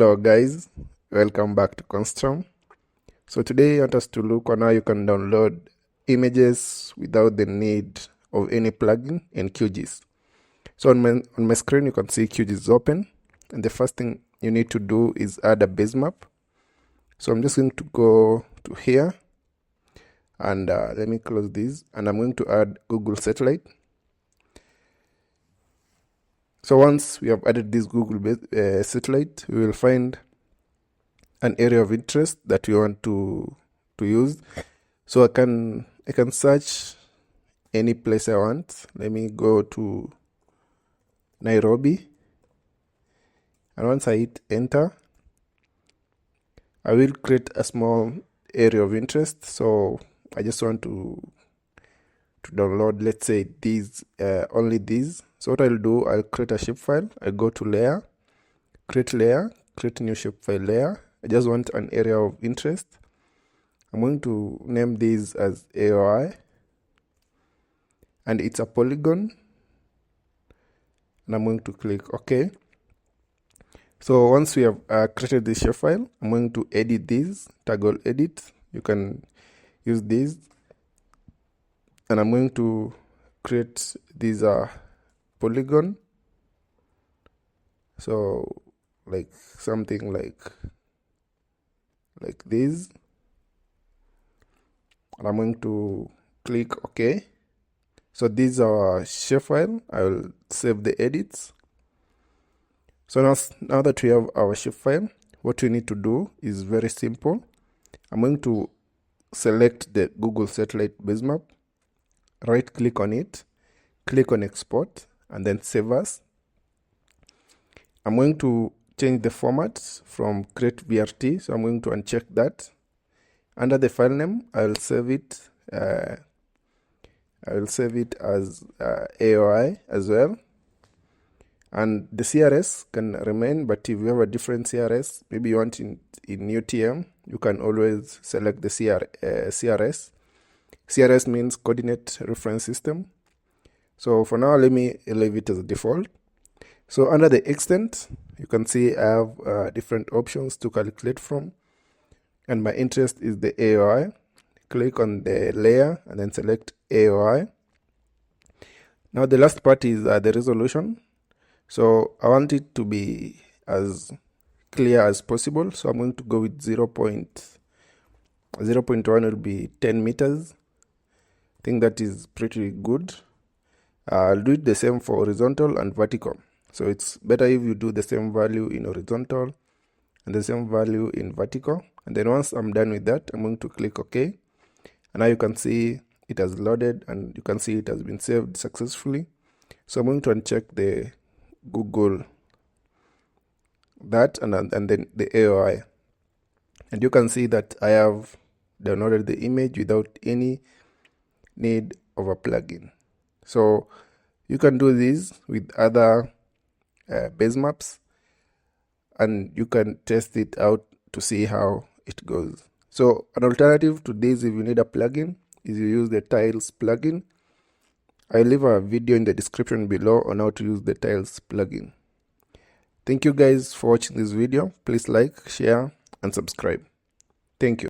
Hello guys, welcome back to Constrom. So today I want us to look on how you can download images without the need of any plugin in QGIS. So on my screen you can see QGIS open, and the first thing you need to do is add a base map. So I'm just going to go to here and let me close this, and I'm going to add Google Satellite. So once we have added this Google Satellite, we will find an area of interest that we want to use. So I can search any place I want. Let me go to Nairobi, and once I hit enter, I will create a small area of interest. So I just want to download, let's say these, only these. So what I'll do, I'll create a shapefile. I go to layer, create new shapefile layer. I just want an area of interest. I'm going to name this as AOI, and it's a polygon, and I'm going to click OK. So once we have created this shapefile, I'm going to edit this, toggle edit. You can use this, and I'm going to create this polygon. So like something like this, and I'm going to click OK. So this is our shapefile. I will save the edits. So now that we have our shapefile, what we need to do is very simple. I'm going to select the Google Satellite base map, right click on it, click on export, and then save as. I'm going to change the format from create VRT, so I'm going to uncheck that. Under the file name, I will save it as AOI as well, and the CRS can remain, but if you have a different CRS, maybe you want in UTM, you can always select the CRS. CRS means coordinate reference system. So for now, let me leave it as a default. So under the extent, you can see I have different options to calculate from, and my interest is the AOI. Click on the layer and then select AOI. Now the last part is the resolution. So I want it to be as clear as possible. So I'm going to go with 0.1 will be 10 meters. I think that is pretty good. I'll do it the same for horizontal and vertical. So it's better if you do the same value in horizontal and the same value in vertical. And then once I'm done with that, I'm going to click OK. And now you can see it has loaded, and you can see it has been saved successfully. So I'm going to uncheck the Google that and then the AOI. And you can see that I have downloaded the image without any need of a plugin. So you can do this with other base maps, and you can test it out to see how it goes. So an alternative to this, if you need a plugin, is you use the tiles plugin. I'll leave a video in the description below on how to use the tiles plugin. Thank you guys for watching this video. Please like, share, and subscribe. Thank you.